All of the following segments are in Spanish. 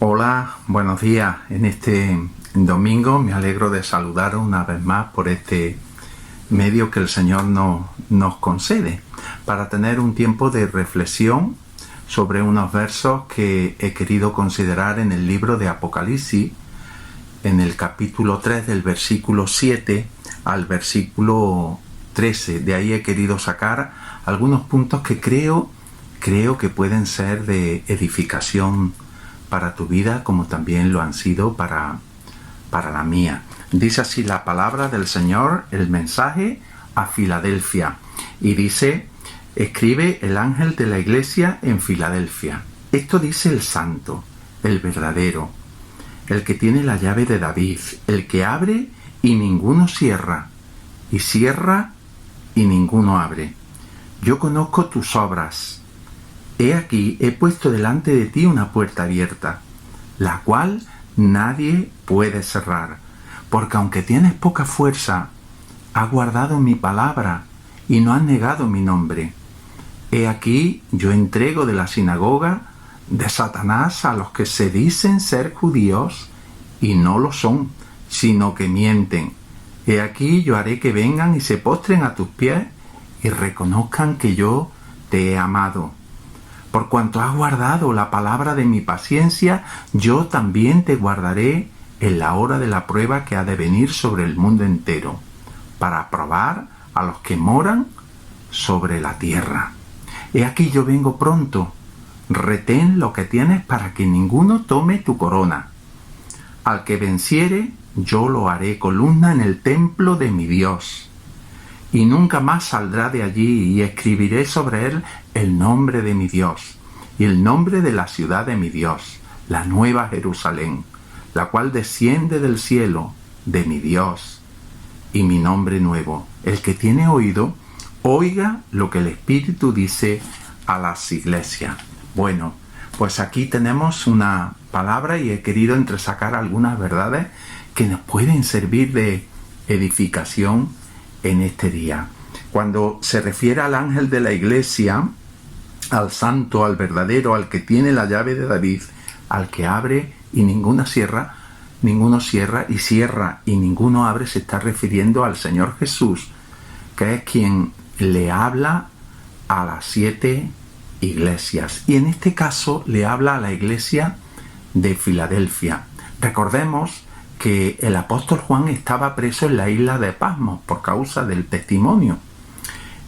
Hola, buenos días. En este domingo me alegro de saludaros una vez más por este medio que el Señor nos concede para tener un tiempo de reflexión sobre unos versos que he querido considerar en el libro de Apocalipsis, en el capítulo 3 del versículo 7 al versículo 13. De ahí he querido sacar algunos puntos que creo que pueden ser de edificación para tu vida, como también lo han sido para la mía. Dice así la palabra del Señor, el mensaje a Filadelfia. Y dice: escribe el ángel de la iglesia en Filadelfia. Esto dice el santo, el verdadero, el que tiene la llave de David, el que abre y ninguno cierra, y cierra y ninguno abre. Yo conozco tus obras. He aquí, he puesto delante de ti una puerta abierta, la cual nadie puede cerrar, porque aunque tienes poca fuerza, has guardado mi palabra y no has negado mi nombre. He aquí, yo entrego de la sinagoga de Satanás a los que se dicen ser judíos y no lo son, sino que mienten. He aquí, yo haré que vengan y se postren a tus pies y reconozcan que yo te he amado. Por cuanto has guardado la palabra de mi paciencia, yo también te guardaré en la hora de la prueba que ha de venir sobre el mundo entero, para probar a los que moran sobre la tierra. He aquí yo vengo pronto. Retén lo que tienes para que ninguno tome tu corona. Al que venciere, yo lo haré columna en el templo de mi Dios, y nunca más saldrá de allí, y escribiré sobre él el nombre de mi Dios, y el nombre de la ciudad de mi Dios, la nueva Jerusalén, la cual desciende del cielo de mi Dios, y mi nombre nuevo. El que tiene oído, oiga lo que el Espíritu dice a las iglesias. Bueno, pues aquí tenemos una palabra y he querido entresacar algunas verdades que nos pueden servir de edificación en este día. Cuando se refiere al ángel de la iglesia, al santo, al verdadero, al que tiene la llave de David, al que abre y ninguno cierra, y cierra y ninguno abre, se está refiriendo al Señor Jesús, que es quien le habla a las 7 iglesias. Y en este caso le habla a la iglesia de Filadelfia. Recordemos que el apóstol Juan estaba preso en la isla de Patmos por causa del testimonio.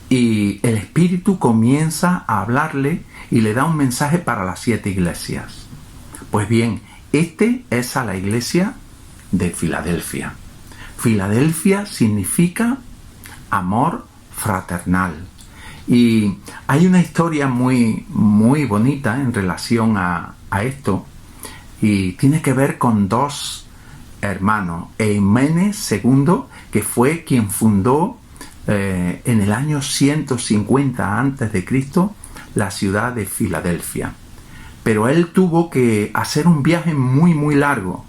Y el Espíritu comienza a hablarle y le da un mensaje para las 7 iglesias. Pues bien, este es a la iglesia de Filadelfia. Filadelfia significa amor fraternal. Y hay una historia muy, muy bonita en relación a esto, y tiene que ver con dos hermano, Eimenes II, que fue quien fundó en el año 150 a.C. la ciudad de Filadelfia. Pero él tuvo que hacer un viaje muy muy largo,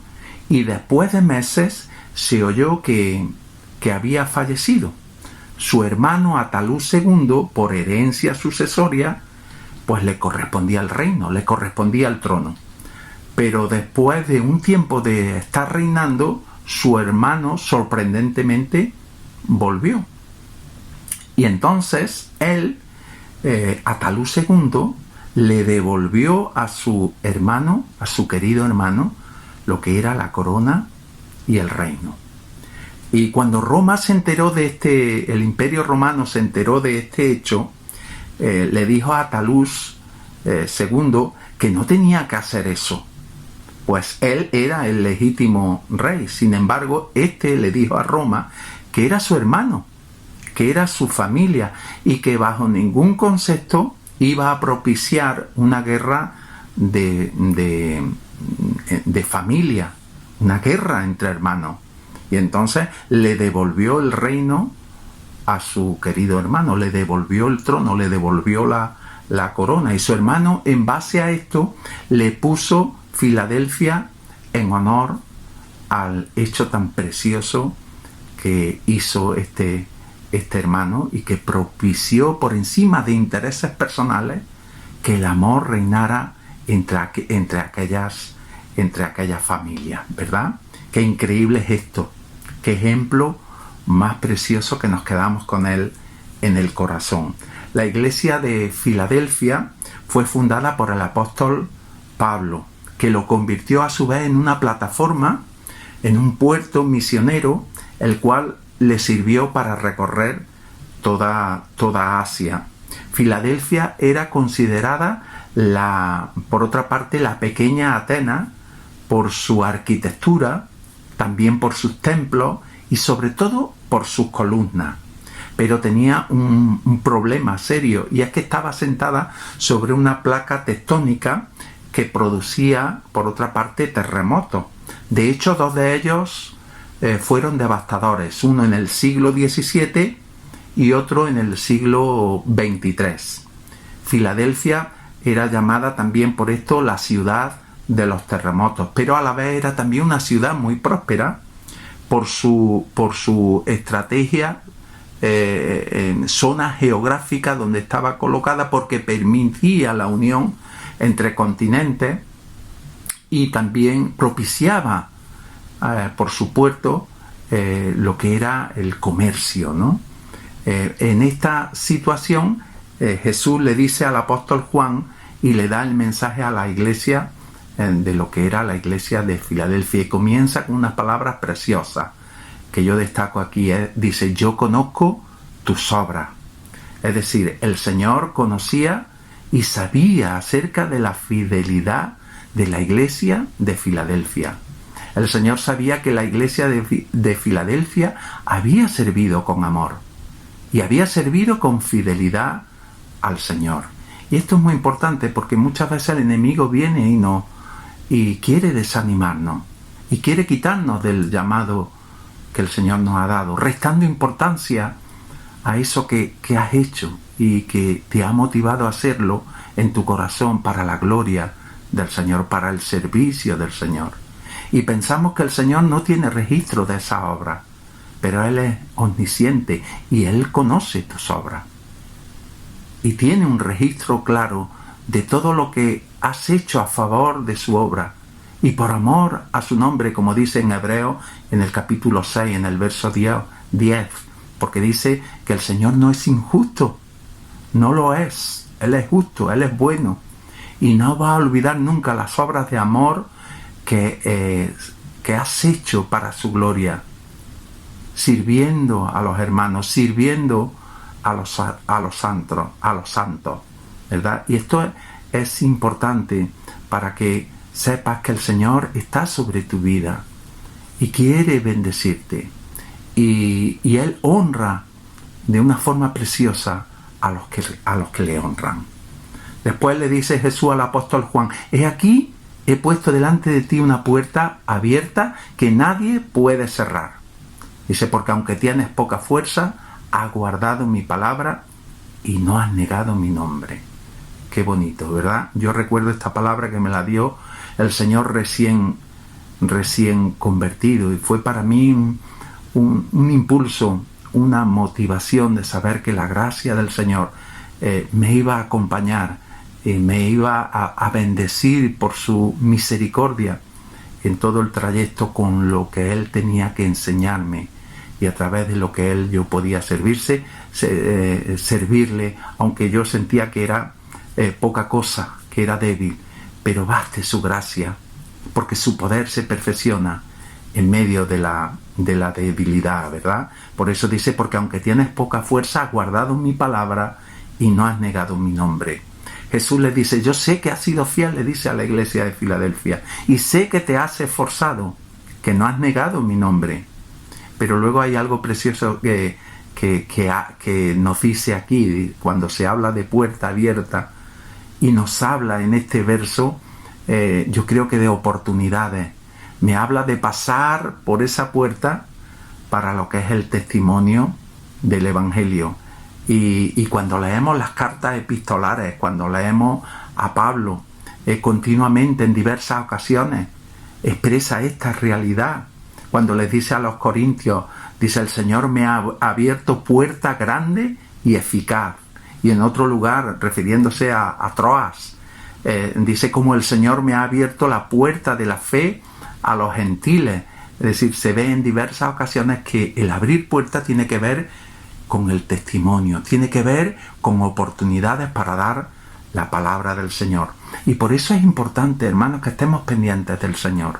y después de meses se oyó que había fallecido. Su hermano Ataluz II, por herencia sucesoria, pues le correspondía el reino, le correspondía el trono. Pero después de un tiempo de estar reinando, su hermano sorprendentemente volvió. Y entonces él, Ataluz II, le devolvió a su hermano, a su querido hermano, lo que era la corona y el reino. Y cuando Roma se enteró de el Imperio Romano se enteró de este hecho, le dijo a Ataluz II que no tenía que hacer eso, pues él era el legítimo rey. Sin embargo, le dijo a Roma que era su hermano, que era su familia, y que bajo ningún concepto iba a propiciar una guerra de familia, una guerra entre hermanos. Y entonces le devolvió el reino a su querido hermano, le devolvió el trono, le devolvió la corona, y su hermano, en base a esto, le puso Filadelfia en honor al hecho tan precioso que hizo este hermano, y que propició, por encima de intereses personales, que el amor reinara entre aquellas entre aquella familia, ¿verdad? Qué increíble es esto, qué ejemplo más precioso que nos quedamos con él en el corazón. La iglesia de Filadelfia fue fundada por el apóstol Pablo, que lo convirtió a su vez en una plataforma, en un puerto misionero, el cual le sirvió para recorrer toda Asia. Filadelfia era considerada por otra parte, la pequeña Atenas, por su arquitectura, también por sus templos y sobre todo por sus columnas. Pero tenía un problema serio, y es que estaba sentada sobre una placa tectónica que producía, por otra parte, terremotos. De hecho, 2 de ellos fueron devastadores, uno en el siglo XVII y otro en el siglo XXIII. Filadelfia era llamada también por esto la ciudad de los terremotos, pero a la vez era también una ciudad muy próspera por su estrategia en zona geográfica donde estaba colocada, porque permitía la unión entre continentes y también propiciaba por su puerto lo que era el comercio, ¿no? En esta situación Jesús le dice al apóstol Juan y le da el mensaje a la iglesia de lo que era la iglesia de Filadelfia, y comienza con unas palabras preciosas que yo destaco aquí. Dice: yo conozco tus obras. Es decir, el Señor conocía y sabía acerca de la fidelidad de la iglesia de Filadelfia. El Señor sabía que la iglesia de Filadelfia había servido con amor y había servido con fidelidad al Señor. Y esto es muy importante, porque muchas veces el enemigo viene y quiere desanimarnos y quiere quitarnos del llamado que el Señor nos ha dado, restando importancia a eso que has hecho y que te ha motivado a hacerlo en tu corazón para la gloria del Señor, para el servicio del Señor. Y pensamos que el Señor no tiene registro de esa obra, pero Él es omnisciente y Él conoce tus obras. Y tiene un registro claro de todo lo que has hecho a favor de su obra y por amor a su nombre, como dice en Hebreo en el capítulo 6, en el verso 10, porque dice que el Señor no es injusto, no lo es, Él es justo, Él es bueno, y no va a olvidar nunca las obras de amor que has hecho para su gloria, sirviendo a los hermanos, sirviendo a los santos, ¿verdad? Y esto es importante para que sepas que el Señor está sobre tu vida y quiere bendecirte, y Él honra de una forma preciosa a los que le honran. Después le dice Jesús al apóstol Juan: he aquí, he puesto delante de ti una puerta abierta que nadie puede cerrar. Dice: porque aunque tienes poca fuerza, has guardado mi palabra y no has negado mi nombre. Qué bonito, ¿verdad? Yo recuerdo esta palabra que me la dio el Señor recién convertido, y fue para mí un impulso, una motivación de saber que la gracia del Señor me iba a acompañar, me iba a bendecir por su misericordia en todo el trayecto con lo que Él tenía que enseñarme, y a través de lo que yo podía servirle, aunque yo sentía que era poca cosa, que era débil, pero baste su gracia, porque su poder se perfecciona en medio de la debilidad, ¿verdad? Por eso dice: porque aunque tienes poca fuerza, has guardado mi palabra y no has negado mi nombre. Jesús le dice: yo sé que has sido fiel, le dice a la iglesia de Filadelfia, y sé que te has esforzado, que no has negado mi nombre. Pero luego hay algo precioso que nos dice aquí, cuando se habla de puerta abierta, y nos habla en este verso, yo creo que de oportunidades. Me habla de pasar por esa puerta para lo que es el testimonio del Evangelio. Y cuando leemos las cartas epistolares, cuando leemos a Pablo, continuamente en diversas ocasiones expresa esta realidad. Cuando les dice a los corintios, dice: el Señor me ha abierto puerta grande y eficaz. Y en otro lugar, refiriéndose a Troas, Dice como el Señor me ha abierto la puerta de la fe a los gentiles. Es decir, se ve en diversas ocasiones que el abrir puertas tiene que ver con el testimonio, tiene que ver con oportunidades para dar la palabra del Señor. Y por eso es importante, hermanos, que estemos pendientes del Señor.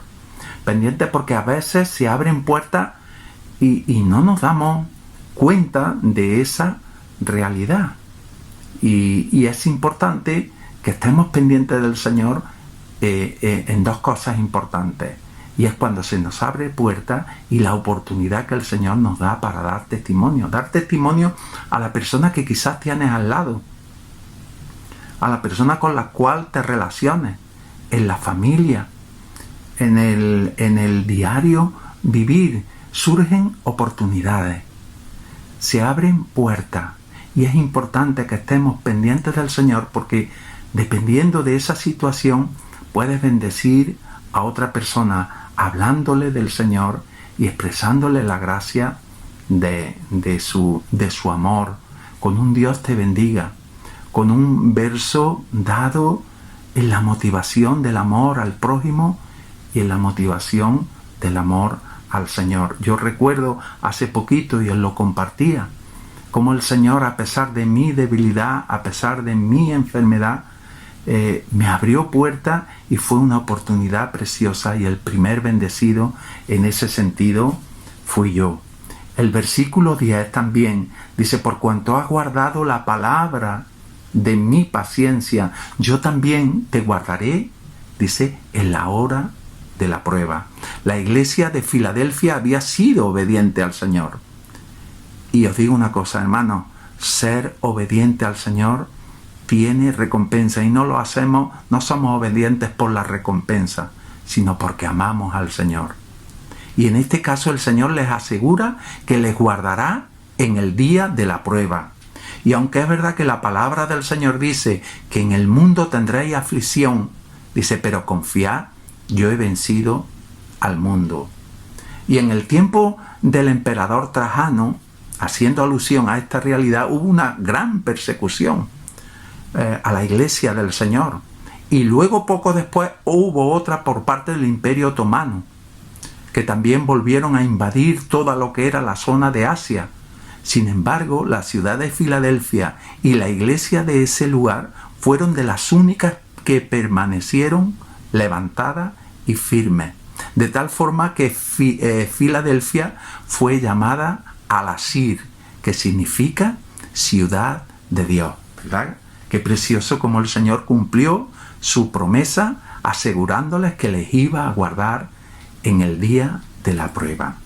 Pendientes porque a veces se abren puertas y no nos damos cuenta de esa realidad. Y es importante que estemos pendientes del Señor en dos cosas importantes. Y es cuando se nos abre puerta y la oportunidad que el Señor nos da para dar testimonio. Dar testimonio a la persona que quizás tienes al lado, a la persona con la cual te relaciones, en la familia, en el diario vivir. Surgen oportunidades, se abren puertas. Y es importante que estemos pendientes del Señor porque dependiendo de esa situación puedes bendecir a otra persona hablándole del Señor y expresándole la gracia de su amor. Con un Dios te bendiga, con un verso dado en la motivación del amor al prójimo y en la motivación del amor al Señor. Yo recuerdo hace poquito, y os lo compartía, cómo el Señor, a pesar de mi debilidad, a pesar de mi enfermedad, me abrió puerta y fue una oportunidad preciosa, y el primer bendecido en ese sentido fui yo. El versículo 10 también dice: por cuanto has guardado la palabra de mi paciencia, yo también te guardaré, dice, en la hora de la prueba. La iglesia de Filadelfia había sido obediente al Señor. Y os digo una cosa, hermanos, ser obediente al Señor tiene recompensa, y no lo hacemos, no somos obedientes por la recompensa, sino porque amamos al Señor. Y en este caso el Señor les asegura que les guardará en el día de la prueba. Y aunque es verdad que la palabra del Señor dice que en el mundo tendréis aflicción, dice, pero confiad, yo he vencido al mundo. Y en el tiempo del emperador Trajano, haciendo alusión a esta realidad, hubo una gran persecución a la iglesia del Señor. Y luego, poco después, hubo otra por parte del Imperio Otomano, que también volvieron a invadir toda lo que era la zona de Asia. Sin embargo, la ciudad de Filadelfia y la iglesia de ese lugar fueron de las únicas que permanecieron levantadas y firmes. De tal forma que Filadelfia fue llamada Al-Asir, que significa ciudad de Dios, ¿verdad? Qué precioso como el Señor cumplió su promesa asegurándoles que les iba a guardar en el día de la prueba.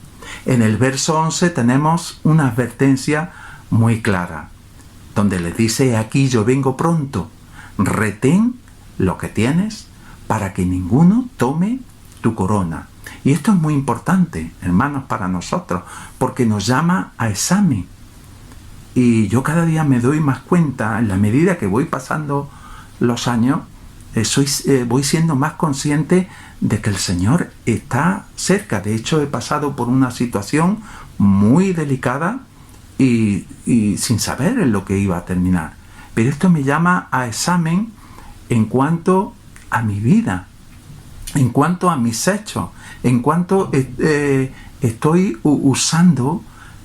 En el verso 11 tenemos una advertencia muy clara, donde les dice: aquí yo vengo pronto, retén lo que tienes para que ninguno tome tu corona. Y esto es muy importante, hermanos, para nosotros, porque nos llama a examen. Y yo cada día me doy más cuenta, en la medida que voy pasando los años, voy siendo más consciente de que el Señor está cerca. De hecho, he pasado por una situación muy delicada y sin saber en lo que iba a terminar. Pero esto me llama a examen en cuanto a mi vida, en cuanto a mis hechos, en cuanto estoy usando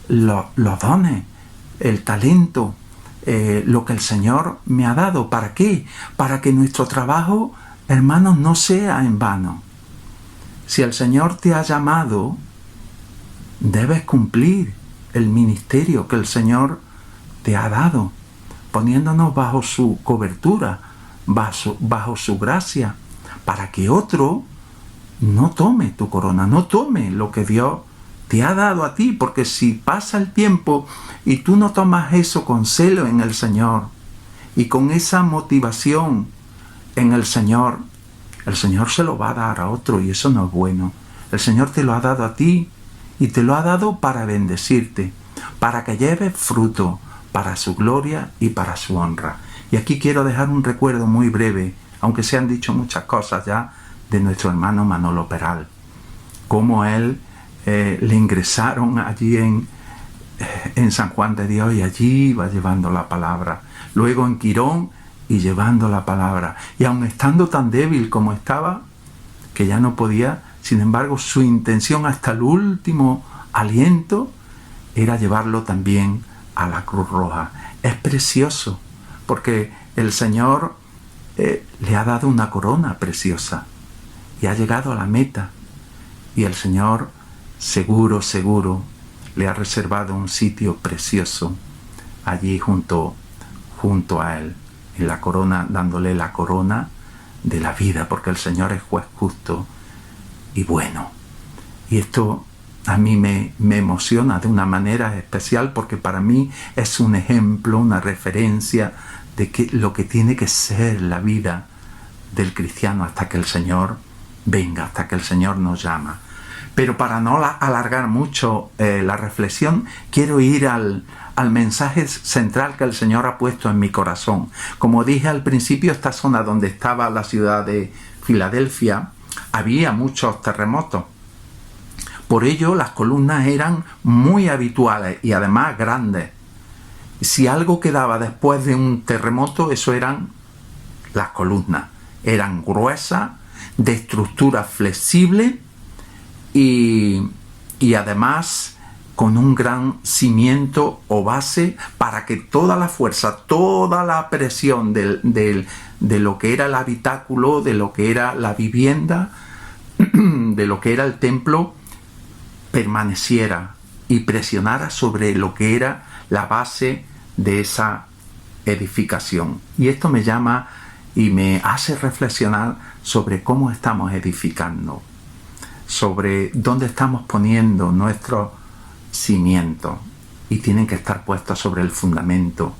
los dones, el talento, lo que el Señor me ha dado. ¿Para qué? Para que nuestro trabajo, hermanos, no sea en vano. Si el Señor te ha llamado, debes cumplir el ministerio que el Señor te ha dado, poniéndonos bajo su cobertura, bajo su gracia, para que otro no tome tu corona, no tome lo que Dios te ha dado a ti. Porque si pasa el tiempo y tú no tomas eso con celo en el Señor y con esa motivación en el Señor se lo va a dar a otro, y eso no es bueno. El Señor te lo ha dado a ti, y te lo ha dado para bendecirte, para que lleves fruto para su gloria y para su honra. Y aquí quiero dejar un recuerdo muy breve, aunque se han dicho muchas cosas ya, de nuestro hermano Manolo Peral. Cómo él le ingresaron allí en San Juan de Dios, y allí iba llevando la palabra. Luego en Quirón y llevando la palabra. Y aun estando tan débil como estaba, que ya no podía, sin embargo, su intención hasta el último aliento era llevarlo también a la Cruz Roja. Es precioso, porque el Señor le ha dado una corona preciosa y ha llegado a la meta. Y el Señor, seguro, le ha reservado un sitio precioso allí junto a Él, en la corona, dándole la corona de la vida, porque el Señor es juez justo y bueno. Y esto a mí me emociona de una manera especial, porque para mí es un ejemplo, una referencia de lo que tiene que ser la vida del cristiano hasta que el Señor venga, hasta que el Señor nos llama. Pero para no alargar mucho la reflexión, quiero ir al mensaje central que el Señor ha puesto en mi corazón. Como dije al principio, esta zona donde estaba la ciudad de Filadelfia, había muchos terremotos. Por ello, las columnas eran muy habituales y además grandes. Si algo quedaba después de un terremoto, eso eran las columnas. Eran gruesas, de estructura flexible y además con un gran cimiento o base para que toda la fuerza, toda la presión de lo que era el habitáculo, de lo que era la vivienda, de lo que era el templo, permaneciera y presionara sobre lo que era la base de esa edificación. Y esto me llama y me hace reflexionar sobre cómo estamos edificando, sobre dónde estamos poniendo nuestros cimientos, y tienen que estar puestos sobre el fundamento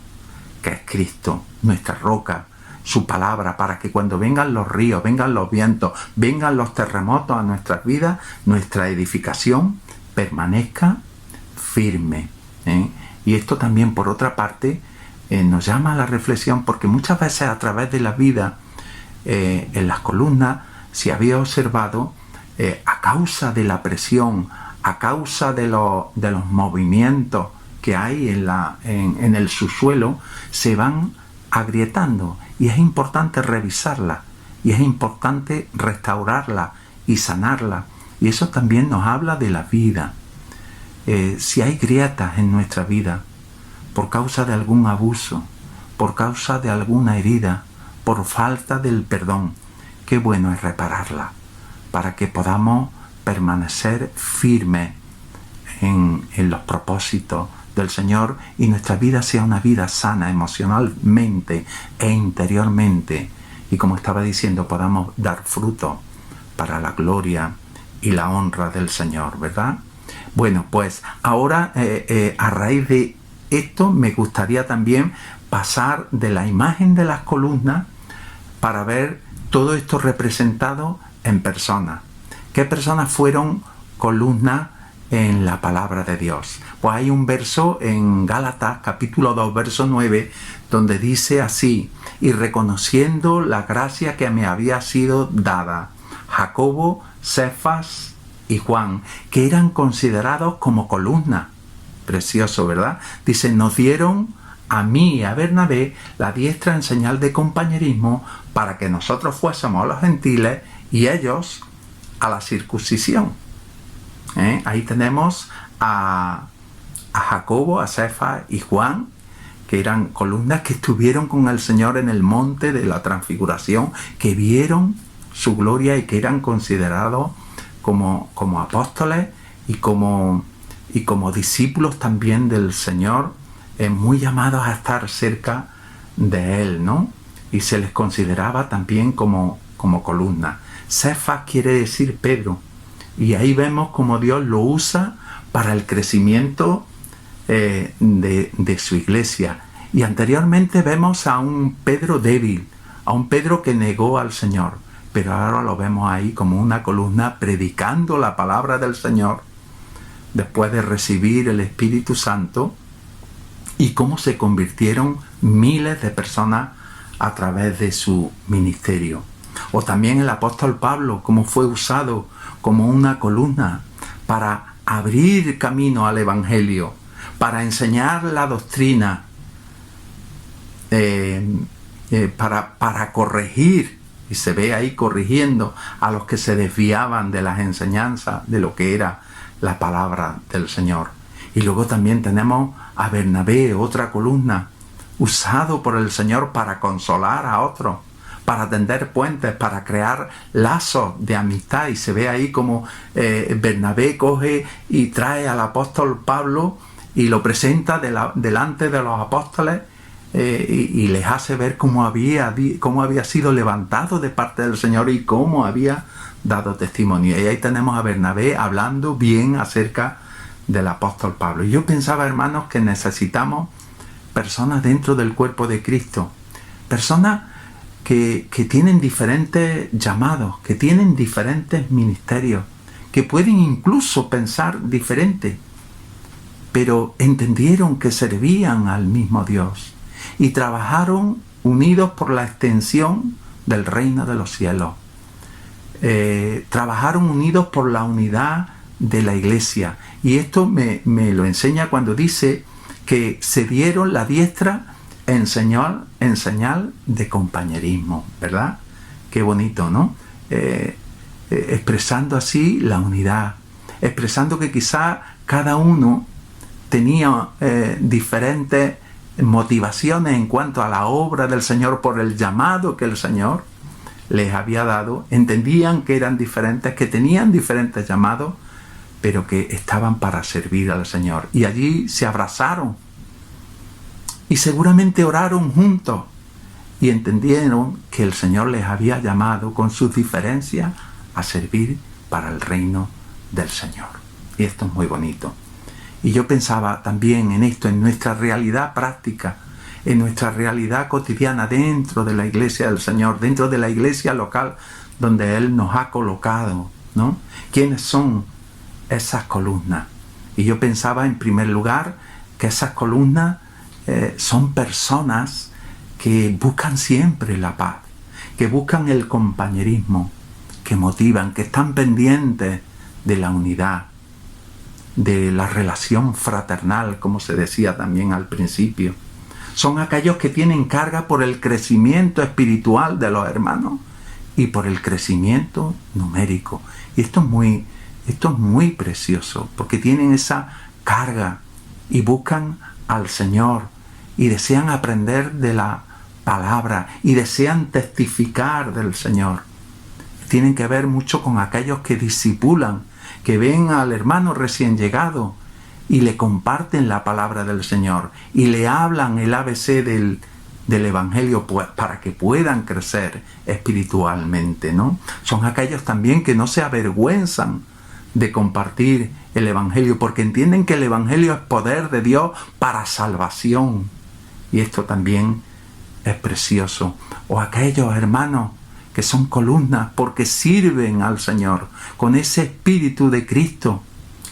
que es Cristo, nuestra roca, su palabra, para que cuando vengan los ríos, vengan los vientos, vengan los terremotos a nuestras vidas, nuestra edificación permanezca firme. Y esto también, por otra parte, nos llama a la reflexión, porque muchas veces a través de la vida, en las columnas, si había observado, a causa de la presión, a causa de los movimientos que hay en el subsuelo, se van agrietando, y es importante revisarla, y es importante restaurarla y sanarla. Y eso también nos habla de la vida. Si hay grietas en nuestra vida por causa de algún abuso, por causa de alguna herida, por falta del perdón, qué bueno es repararla, para que podamos permanecer firmes en los propósitos del Señor, y nuestra vida sea una vida sana emocionalmente e interiormente, y como estaba diciendo, podamos dar fruto para la gloria y la honra del Señor, ¿verdad? Bueno, pues ahora a raíz de esto me gustaría también pasar de la imagen de las columnas para ver todo esto representado en personas. ¿Qué personas fueron columnas en la palabra de Dios? Pues hay un verso en Gálatas capítulo 2 verso 9 donde dice así: y reconociendo la gracia que me había sido dada, Jacobo, Cefas y Juan, que eran considerados como columnas. Precioso, ¿verdad? Dice: nos dieron a mí y a Bernabé la diestra en señal de compañerismo, para que nosotros fuésemos a los gentiles y ellos a la circuncisión. Ahí tenemos a Jacobo, a Cefas y Juan, que eran columnas que estuvieron con el Señor en el monte de la transfiguración, que vieron su gloria y que eran considerados como apóstoles y como discípulos también del Señor, muy llamados a estar cerca de Él, ¿no? Y se les consideraba también como columna. Cefas quiere decir Pedro, y ahí vemos cómo Dios lo usa para el crecimiento de su iglesia. Y anteriormente vemos a un Pedro débil, a un Pedro que negó al Señor, pero ahora lo vemos ahí como una columna predicando la palabra del Señor después de recibir el Espíritu Santo, y cómo se convirtieron miles de personas a través de su ministerio. O también el apóstol Pablo, cómo fue usado como una columna para abrir camino al Evangelio, para enseñar la doctrina para corregir, y se ve ahí corrigiendo a los que se desviaban de las enseñanzas de lo que era la palabra del Señor. Y luego también tenemos a Bernabé, otra columna, usado por el Señor para consolar a otros, para tender puentes, para crear lazos de amistad. Y se ve ahí como Bernabé coge y trae al apóstol Pablo y lo presenta delante de los apóstoles y les hace ver cómo había sido levantado de parte del Señor y cómo había dado testimonio. Y ahí tenemos a Bernabé hablando bien acerca del apóstol Pablo. Y yo pensaba, hermanos, que necesitamos personas dentro del cuerpo de Cristo, personas que tienen diferentes llamados, que tienen diferentes ministerios, que pueden incluso pensar diferente, pero entendieron que servían al mismo Dios y trabajaron unidos por la extensión del reino de los cielos. Trabajaron unidos por la unidad de la iglesia. Y esto me lo enseña cuando dice que se dieron la diestra en señal de compañerismo, ¿verdad? Qué bonito, ¿no? Expresando así la unidad, expresando que quizá cada uno tenía diferentes motivaciones en cuanto a la obra del Señor por el llamado que el Señor les había dado. Entendían que eran diferentes, que tenían diferentes llamados, pero que estaban para servir al Señor. Y allí se abrazaron y seguramente oraron juntos y entendieron que el Señor les había llamado con sus diferencias a servir para el reino del Señor. Y esto es muy bonito. Y yo pensaba también en esto, en nuestra realidad práctica, en nuestra realidad cotidiana dentro de la iglesia del Señor, dentro de la iglesia local donde Él nos ha colocado, ¿no? ¿Quiénes son esas columnas? Y yo pensaba en primer lugar que esas columnas son personas que buscan siempre la paz, que buscan el compañerismo, que motivan, que están pendientes de la unidad, de la relación fraternal, como se decía también al principio. Son aquellos que tienen carga por el crecimiento espiritual de los hermanos y por el crecimiento numérico. Y esto es muy precioso, porque tienen esa carga y buscan al Señor y desean aprender de la palabra y desean testificar del Señor. Tienen que ver mucho con aquellos que discipulan, que ven al hermano recién llegado y le comparten la palabra del Señor y le hablan el ABC del Evangelio para que puedan crecer espiritualmente, ¿no? Son aquellos también que no se avergüenzan de compartir el Evangelio porque entienden que el Evangelio es poder de Dios para salvación. Y esto también es precioso. O aquellos hermanos que son columnas porque sirven al Señor con ese espíritu de Cristo,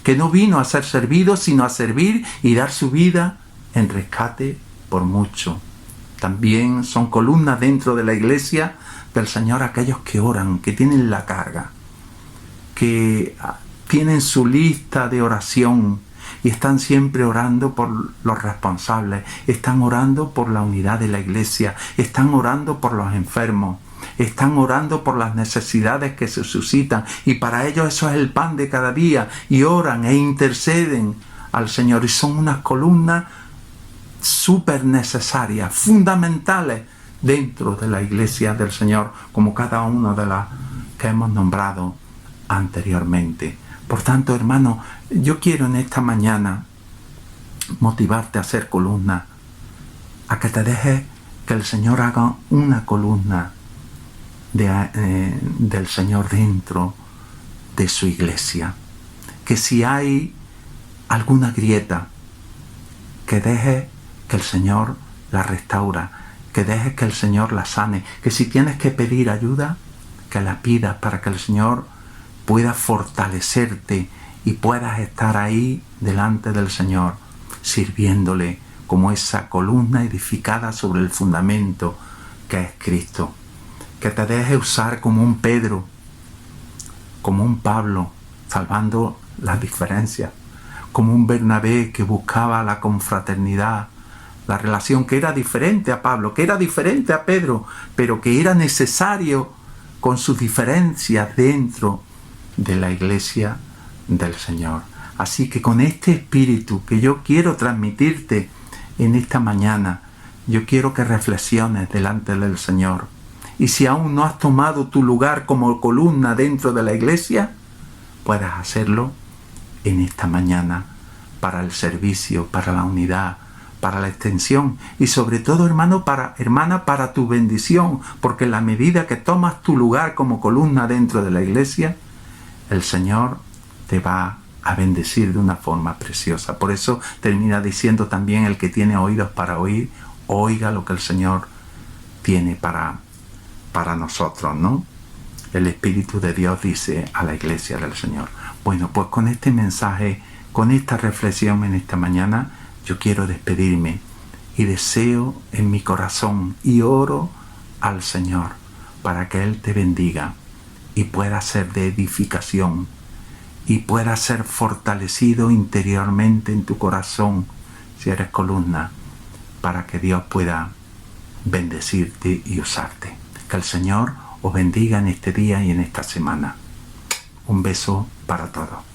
que no vino a ser servido, sino a servir y dar su vida en rescate por mucho. También son columnas dentro de la iglesia del Señor aquellos que oran, que tienen la carga, que tienen su lista de oración y están siempre orando por los responsables, están orando por la unidad de la iglesia, están orando por los enfermos, están orando por las necesidades que se suscitan y para ellos eso es el pan de cada día y oran e interceden al Señor y son unas columnas súper necesarias, fundamentales dentro de la iglesia del Señor, como cada una de las que hemos nombrado anteriormente. Por tanto, hermano, yo quiero en esta mañana motivarte a ser columna, a que te dejes que el Señor haga una columna del Señor dentro de su iglesia. Que si hay alguna grieta, que dejes que el Señor la restaura, que dejes que el Señor la sane, que si tienes que pedir ayuda, que la pidas para que el Señor pueda fortalecerte y puedas estar ahí delante del Señor, sirviéndole como esa columna edificada sobre el fundamento que es Cristo. Que te dejes usar como un Pedro, como un Pablo, salvando las diferencias, como un Bernabé que buscaba la confraternidad, la relación que era diferente a Pablo, que era diferente a Pedro, pero que era necesario con sus diferencias dentro de la iglesia del Señor. Así que con este espíritu que yo quiero transmitirte en esta mañana, yo quiero que reflexiones delante del Señor. Y si aún no has tomado tu lugar como columna dentro de la iglesia, puedas hacerlo en esta mañana para el servicio, para la unidad, para la extensión y sobre todo, hermana, para tu bendición, porque en la medida que tomas tu lugar como columna dentro de la iglesia, el Señor te va a bendecir de una forma preciosa. Por eso termina diciendo también: el que tiene oídos para oír, oiga lo que el Señor tiene para nosotros, ¿no? El Espíritu de Dios dice a la iglesia del Señor. Bueno, pues con este mensaje, con esta reflexión en esta mañana, yo quiero despedirme y deseo en mi corazón y oro al Señor para que Él te bendiga y pueda ser de edificación y pueda ser fortalecido interiormente en tu corazón si eres columna, para que Dios pueda bendecirte y usarte. Que el Señor os bendiga en este día y en esta semana. Un beso para todos.